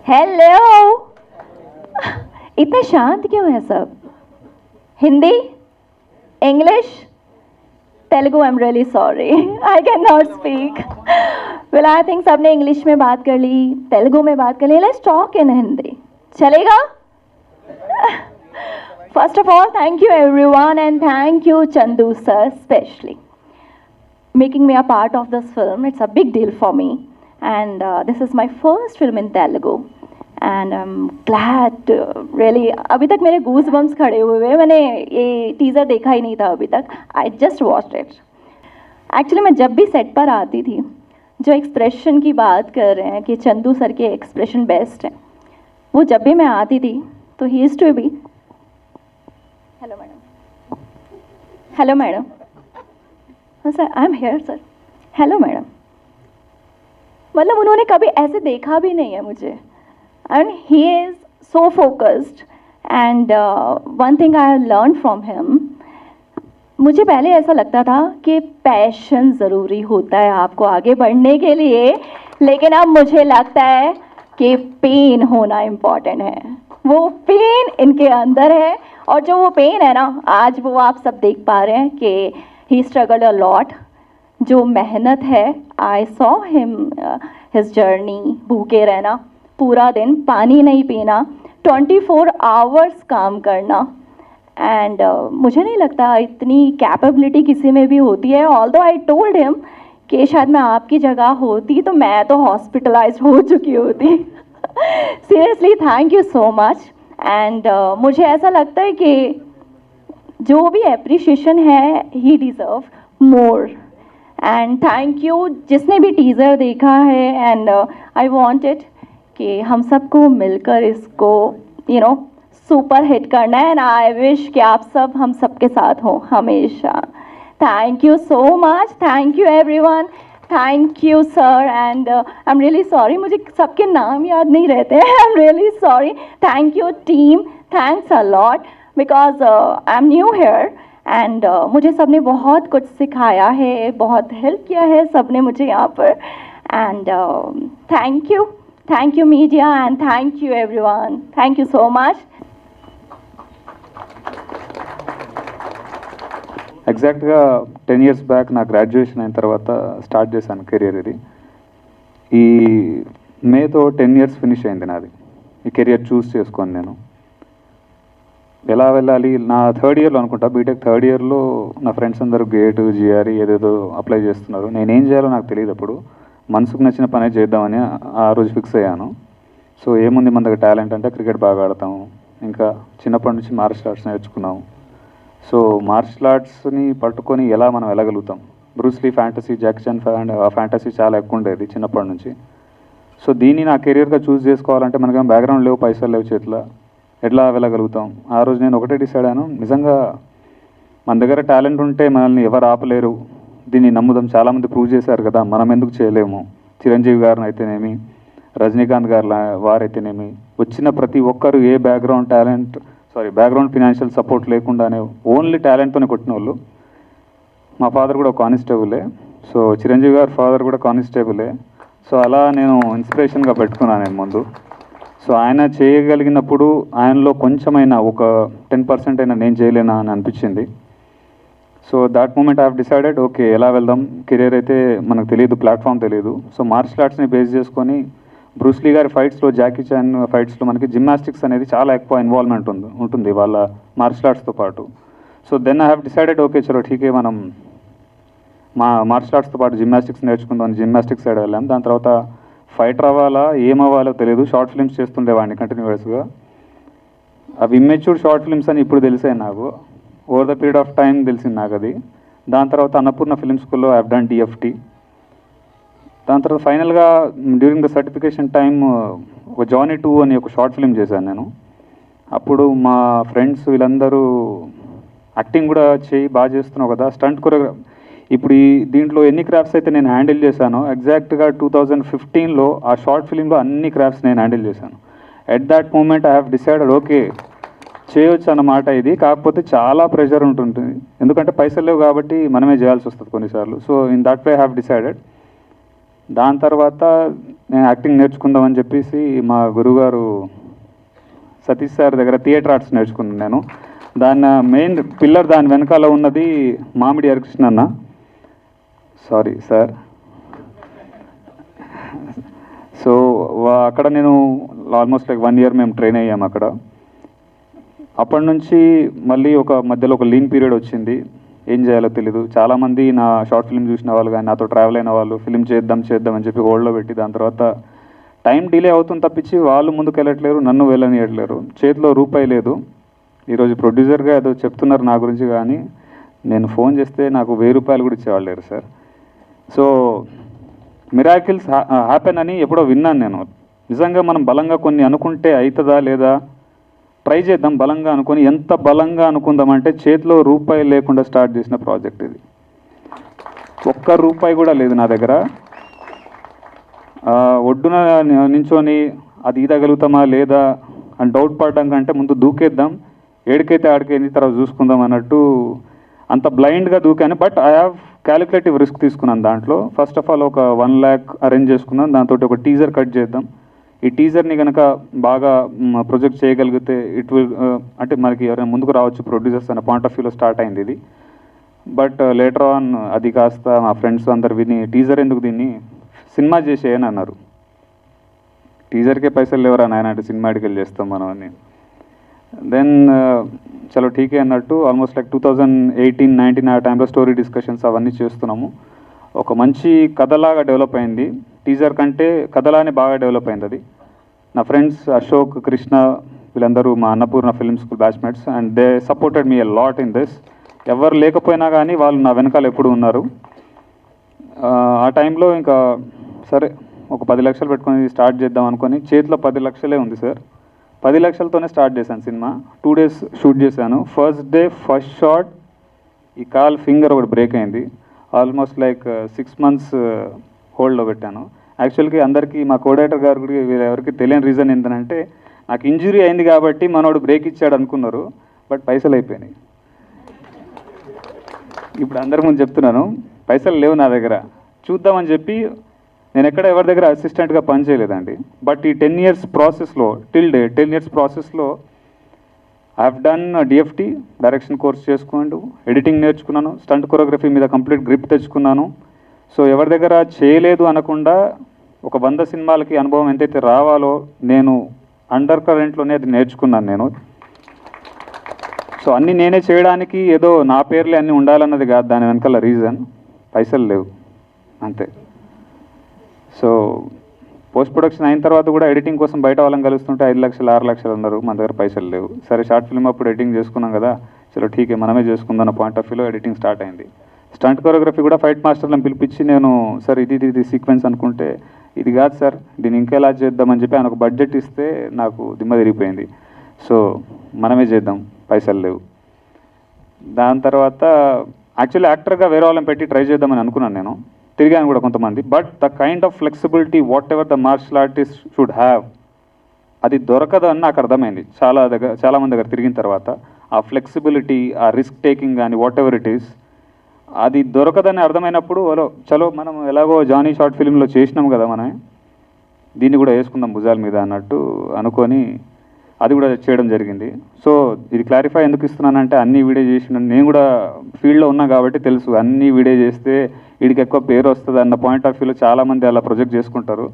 Hello इतने शांत क्यों है सब? Hindi, English, Telugu? I am really sorry, I can not speak. Well I think सबने इंग्लिश में बात कर ली, तेलुगु में बात कर ली. लेट्स टॉक इन हिंदी, चलेगा? First of all, thank you everyone and thank you Chandu sir especially making me a part of this film. It's a big deal for me and this is my first film in Telugu and I'm glad really. अभी तक मेरे goose bumps खड़े हुए हैं, मैंने ये teaser देखा ही नहीं था अभी तक. I just watched it. Actually मैं जब भी सेट पर आती थी, जो एक्सप्रेशन की बात कर रहे हैं कि चंदू सर के एक्सप्रेशन बेस्ट हैं, वो जब भी मैं आती थी तो ही used to be hello madam, hello madam, sir I am here sir, hello madam. मतलब उन्होंने कभी ऐसे देखा भी नहीं है मुझे and he is so focused and one thing I have learn from him. मुझे पहले ऐसा लगता था कि पैशन ज़रूरी होता है आपको आगे बढ़ने के लिए, लेकिन अब मुझे लगता है कि पेन होना इम्पॉर्टेंट है. वो पेन इनके अंदर है और जो वो पेन है ना, आज वो आप सब देख पा रहे हैं कि ही स्ट्रगल्ड अ लॉट. जो मेहनत है, I saw him his journey. भूखे रहना, पूरा दिन पानी नहीं पीना, 24 आवर्स काम करना एंड मुझे नहीं लगता इतनी कैपेबिलिटी किसी में भी होती है. ऑल्दो आई टोल्ड हिम कि शायद मैं आपकी जगह होती तो मैं तो हॉस्पिटलाइज हो चुकी होती. Seriously thank you so much and मुझे ऐसा लगता है कि जो भी एप्रिशिएशन है ही deserve more and thank you जिसने भी टीज़र देखा है एंड आई वांटेड कि हम सबको मिलकर इसको सुपर हिट करना है एंड आई विश कि आप सब हम सबके साथ हों हमेशा. Thank you so much, thank you everyone, thank you sir and I am really sorry मुझे सबके नाम याद नहीं रहते हैं. I am really sorry. Thank you team, thanks a lot because I am new here and मुझे सबने बहुत कुछ सिखाया है, बहुत हेल्प किया है सबने मुझे यहाँ पर and thank you media and thank you everyone. Thank you so much. ఎగ్జాక్ట్గా 10 years బ్యాక్ నా గ్రాడ్యుయేషన్ అయిన తర్వాత స్టార్ట్ చేశాను కెరియర్. ఇది ఈ మేతో 10 years ఫినిష్ అయింది నాది. ఈ కెరియర్ చూస్ చేసుకొని నేను ఎలా వెళ్ళాలి, నా 3rd yearలో అనుకుంటా, బీటెక్ 3rd yearలో నా ఫ్రెండ్స్ అందరూ గేట్ జిఆర్ఈ ఏదేదో అప్లై చేస్తున్నారు. నేనేం చేయాలో నాకు తెలియదు. అప్పుడు మనసుకు నచ్చిన పనే చేద్దామని ఆ రోజు ఫిక్స్ అయ్యాను. సో ఏముంది మన దగ్గర టాలెంట్ అంటే క్రికెట్ బాగా ఆడతాము, ఇంకా చిన్నప్పటి నుంచి మార్షల్ ఆర్ట్స్ నేర్చుకున్నాము. సో మార్షల్ ఆర్ట్స్ని పట్టుకొని ఎలా మనం వెళ్ళగలుగుతాం. Bruce Lee fantasy, Jackie Chan fantasy చాలా ఎక్కువ ఉండేది చిన్నప్పటి నుంచి. సో దీన్ని నా కెరియర్గా చూస్ చేసుకోవాలంటే మనకేం బ్యాక్గ్రౌండ్ లేవు, పైసలు లేవు చేతిలో, ఎట్లా వెళ్ళగలుగుతాం. ఆ రోజు నేను ఒకటే డిసైడ్ అయ్యాను, నిజంగా మన దగ్గర టాలెంట్ ఉంటే మనల్ని ఎవరు ఆపలేరు, దీన్ని నమ్ముదాం. చాలామంది ప్రూవ్ చేశారు కదా, మనం ఎందుకు చేయలేము. చిరంజీవి గారిని అయితేనేమి, రజనీకాంత్ గారు వారైతేనేమి, వచ్చిన ప్రతి ఒక్కరు ఏ బ్యాక్గ్రౌండ్ ఫినాన్షియల్ సపోర్ట్ లేకుండానే ఓన్లీ టాలెంట్తోనే కొట్టిన వాళ్ళు. మా ఫాదర్ కూడా కానిస్టేబులే, సో చిరంజీవి గారి ఫాదర్ కూడా కానిస్టేబులే. సో అలా నేను ఇన్స్పిరేషన్గా పెట్టుకున్నాను నేను ముందు. సో ఆయన చేయగలిగినప్పుడు ఆయనలో కొంచెమైనా ఒక 10% అయినా నేను చేయలేనా అని అనిపించింది. So that moment I have decided okay ఎలా వెళ్దాం. కెరీర్ అయితే మనకు తెలియదు, ప్లాట్ఫామ్ తెలియదు. సో మార్షల్ ఆర్ట్స్ని బేస్ చేసుకొని బ్రూస్లీ గారి ఫైట్స్లో, జాకీ చాన్ ఫైట్స్లో మనకి జిమ్నాస్టిక్స్ అనేది చాలా ఎక్కువ ఇన్వాల్వ్మెంట్ ఉంటుంది వాళ్ళ మార్షల్ ఆర్ట్స్తో పాటు. So then I have decided okay చలో ఠీకే మనం మా మార్షల్ ఆర్ట్స్తో పాటు జిమ్నాస్టిక్స్ నేర్చుకుందాం, జిమ్నాస్టిక్స్ సైడ్ వెళ్ళాం. దాని తర్వాత ఫైటర్ అవ్వాలా ఏమవ్వాలో తెలియదు, షార్ట్ ఫిల్మ్స్ చేస్తుండేవాడిని కంటిన్యూస్గా. అవి ఇమ్మెచ్యూర్డ్ షార్ట్ ఫిల్మ్స్ అని ఇప్పుడు తెలిసాయి నాకు, over the period of time తెలిసింది నాకు అది. దాని తర్వాత అన్నపూర్ణ ఫిల్మ్ స్కూల్లో ఐ హావ్ డన్ డిఎఫ్టీ. దాని తర్వాత ఫైనల్గా డ్యూరింగ్ ద సర్టిఫికేషన్ టైమ్ ఒక జానీ 2 అని ఒక షార్ట్ ఫిల్మ్ చేశాను నేను. అప్పుడు మా ఫ్రెండ్స్ వీళ్ళందరూ యాక్టింగ్ కూడా బాగా చేస్తున్నావు కదా, స్టంట్ కొరియోగ్రాఫ్. ఇప్పుడు దీంట్లో ఎన్ని క్రాఫ్ట్స్ అయితే నేను హ్యాండిల్ చేశానో ఎగ్జాక్ట్గా 2015లో ఆ షార్ట్ ఫిల్మ్లో అన్ని క్రాఫ్ట్స్ నేను హ్యాండిల్ చేశాను. At that moment I have decided okay చేయొచ్చు అన్నమాట. ఇది కాకపోతే చాలా ప్రెషర్ ఉంటుంది, ఎందుకంటే పైసలు లేవు కాబట్టి మనమే చేయాల్సి వస్తుంది కొన్నిసార్లు. So in that way have decided. దాని తర్వాత నేను యాక్టింగ్ నేర్చుకుందామని చెప్పేసి మా గురువుగారు సతీష్ సార్ దగ్గర థియేటర్ ఆర్ట్స్ నేర్చుకున్నాను నేను. దాని మెయిన్ పిల్లర్ దాని వెనకాల ఉన్నది మామిడి హరికృష్ణ అన్న. Sorry sir. సో అక్కడ నేను ఆల్మోస్ట్ లైక్ 1 ఇయర్ మేము ట్రైన్ అయ్యాము అక్కడ. అప్పటి నుంచి మళ్ళీ మధ్యలో ఒక లీన్ పీరియడ్ వచ్చింది. ఏం చేయాలో తెలీదు. చాలామంది నా షార్ట్ ఫిల్మ్ చూసిన వాళ్ళు కానీ నాతో ట్రావెల్ అయిన వాళ్ళు ఫిల్మ్ చేద్దాం అని చెప్పి హోల్డ్లో పెట్టి దాని తర్వాత టైం డిలే అవుతుంది తప్పించి వాళ్ళు ముందుకు వెళ్ళట్లేరు, నన్ను వెళ్ళనియట్లేరు. చేతిలో రూపాయి లేదు. ఈరోజు ప్రొడ్యూసర్గా ఏదో చెప్తున్నారు నా గురించి, కానీ నేను ఫోన్ చేస్తే నాకు 1000 రూపాయలు కూడా ఇచ్చేవాళ్ళు లేరు సార్. సో మిరాకిల్స్ హ్యాపెన్ అని ఎప్పుడో విన్నాను నేను. నిజంగా మనం బలంగా కొన్ని అనుకుంటే అవుతుందా లేదా ట్రై చేద్దాం బలంగా అనుకొని. ఎంత బలంగా అనుకుందామంటే చేతిలో రూపాయి లేకుండా స్టార్ట్ చేసిన ప్రాజెక్ట్ ఇది. 1 రూపాయి కూడా లేదు నా దగ్గర. ఒడ్డున నించొని అది ఈదగలుగుతామా లేదా అని డౌట్ పడడం కంటే ముందు దూకేద్దాం, ఏడికైతే ఆడికైంది తర్వాత చూసుకుందాం అన్నట్టు అంత బ్లైండ్గా దూకాను. But I have calculative risk తీసుకున్నాను దాంట్లో. ఫస్ట్ ఆఫ్ ఆల్ ఒక 1 lakh అరేంజ్ చేసుకున్నాను. దాంతో ఒక టీజర్ కట్ చేద్దాం. ఈ టీజర్ని కనుక బాగా ప్రొజెక్ట్ చేయగలిగితే ఇట్ విల్ అంటే మనకి ఎవరైనా ముందుకు రావచ్చు ప్రొడ్యూసర్స్ అనే పాయింట్ ఆఫ్ వ్యూలో స్టార్ట్ అయింది ఇది. బట్ లేటర్ ఆన్ అది కాస్త మా ఫ్రెండ్స్ అందరు విని టీజర్ ఎందుకు దీన్ని సినిమా చేసేయని అన్నారు. టీజర్కే పైసలు లేవరా నాయన అంటే సినిమాటికి వెళ్ళి చేస్తాం మనం అని. దెన్ చలో ఠీకే అన్నట్టు ఆల్మోస్ట్ లైక్ 2018-19 ఆ టైంలో స్టోరీ డిస్కషన్స్ అవన్నీ చేస్తున్నాము. ఒక మంచి కథలాగా డెవలప్ అయింది. టీజర్ కంటే కథలానే బాగా డెవలప్ అయింది అది. నా ఫ్రెండ్స్ అశోక్, కృష్ణ వీళ్ళందరూ మా Annapurna film school batchmates and they supported me a lot in this. ఎవరు లేకపోయినా కానీ వాళ్ళు నా వెనకాల ఎప్పుడు ఉన్నారు. ఆ టైంలో ఇంకా సరే ఒక 10 లక్షలు పెట్టుకొని స్టార్ట్ చేద్దాం అనుకొని చేతిలో 10 లక్షలే ఉంది సార్. 10 లక్షలతోనే స్టార్ట్ చేశాను సినిమా. 2 days షూట్ చేశాను. ఫస్ట్ డే ఫస్ట్ షాట్ ఈ కాల్ ఫింగర్ ఒకటి బ్రేక్ అయింది. ఆల్మోస్ట్ లైక్ 6 months హోల్డ్లో పెట్టాను. యాక్చువల్గా అందరికీ మా కోఆర్డినేటర్ గారు కూడా ఎవరికి తెలియని రీజన్ ఏంటంటే నాకు ఇంజురీ అయింది కాబట్టి మనోడు బ్రేక్ ఇచ్చాడు అనుకున్నారు. బట్ పైసలు అయిపోయినాయి. ఇప్పుడు అందరి ముందు చెప్తున్నాను, పైసలు లేవు నా దగ్గర. చూద్దామని చెప్పి నేను ఎక్కడ ఎవరి దగ్గర అసిస్టెంట్గా పనిచేయలేదండి. బట్ ఈ 10 years ప్రాసెస్లో టిల్ డే 10 years ప్రాసెస్లో I have done DFT direction course చేసుకున్నాను, ఎడిటింగ్ నేర్చుకున్నాను, స్టంట్ కొరియోగ్రఫీ మీద కంప్లీట్ గ్రిప్ తెచ్చుకున్నాను. సో ఎవరి దగ్గర చేయలేదు అనకుండా ఒక 100 సినిమాలకి అనుభవం ఎంతైతే రావాలో నేను అండర్ కరెంట్లోనే అది నేర్చుకున్నాను నేను. సో అన్నీ నేనే చేయడానికి ఏదో నా పేర్లే అన్నీ ఉండాలన్నది కాదు దాని వెనకాల రీజన్. పైసలు లేవు అంతే. సో పోస్ట్ ప్రొడక్షన్ అయిన తర్వాత కూడా ఎడిటింగ్ కోసం బయట వాళ్ళని కలుస్తుంటే 5 లక్షలు 6 లక్షలు అన్నారు. మన దగ్గర పైసలు లేవు. సరే షార్ట్ ఫిల్మ్ అప్పుడు ఎడిటింగ్ చేసుకున్నాం కదా, చలో ఠీకే మనమే చేసుకుందాం అన్న పాయింట్ ఆఫ్ వ్యూలో ఎడిటింగ్ స్టార్ట్ అయింది. స్టంట్ కొరియోగ్రఫీ కూడా ఫైట్ మాస్టర్లను పిలిపించి నేను సార్ ఇది సీక్వెన్స్ అనుకుంటే ఇది కాదు సార్ దీన్ని ఇంకెలా చేద్దామని చెప్పి ఆయన ఒక బడ్జెట్ ఇస్తే నాకు దిమ్మ తిరిగిపోయింది. సో మనమే చేద్దాం, పైసలు లేవు. దాని తర్వాత యాక్చువల్లీ యాక్టర్గా వేరే వాళ్ళని పెట్టి ట్రై చేద్దామని అనుకున్నాను నేను. తిరిగాను కూడా కొంతమంది. But the kind of flexibility whatever the martial artist should have అది దొరకదు అని నాకు అర్థమైంది చాలామంది దగ్గర తిరిగిన తర్వాత. ఆ ఫ్లెక్సిబిలిటీ, ఆ రిస్క్ టేకింగ్ కానీ వాట్ ఎవర్ ఇట్ ఈస్ అది దొరకదని అర్థమైనప్పుడు చలో మనం ఎలాగో జానీ షార్ట్ ఫిల్మ్లో చేసినాం కదా మనం దీన్ని కూడా వేసుకుందాం భుజాల మీద అన్నట్టు అనుకొని అది కూడా చేయడం జరిగింది. సో ఇది క్లారిఫై ఎందుకు ఇస్తున్నానంటే అన్ని వీడియో చేసిన నేను కూడా ఫీల్డ్లో ఉన్నా కాబట్టి తెలుసు అన్ని వీడియో చేస్తే వీడికి ఎక్కువ పేరు వస్తుంది అన్న పాయింట్ ఆఫ్ వ్యూలో చాలామంది అలా ప్రొజెక్ట్ చేసుకుంటారు.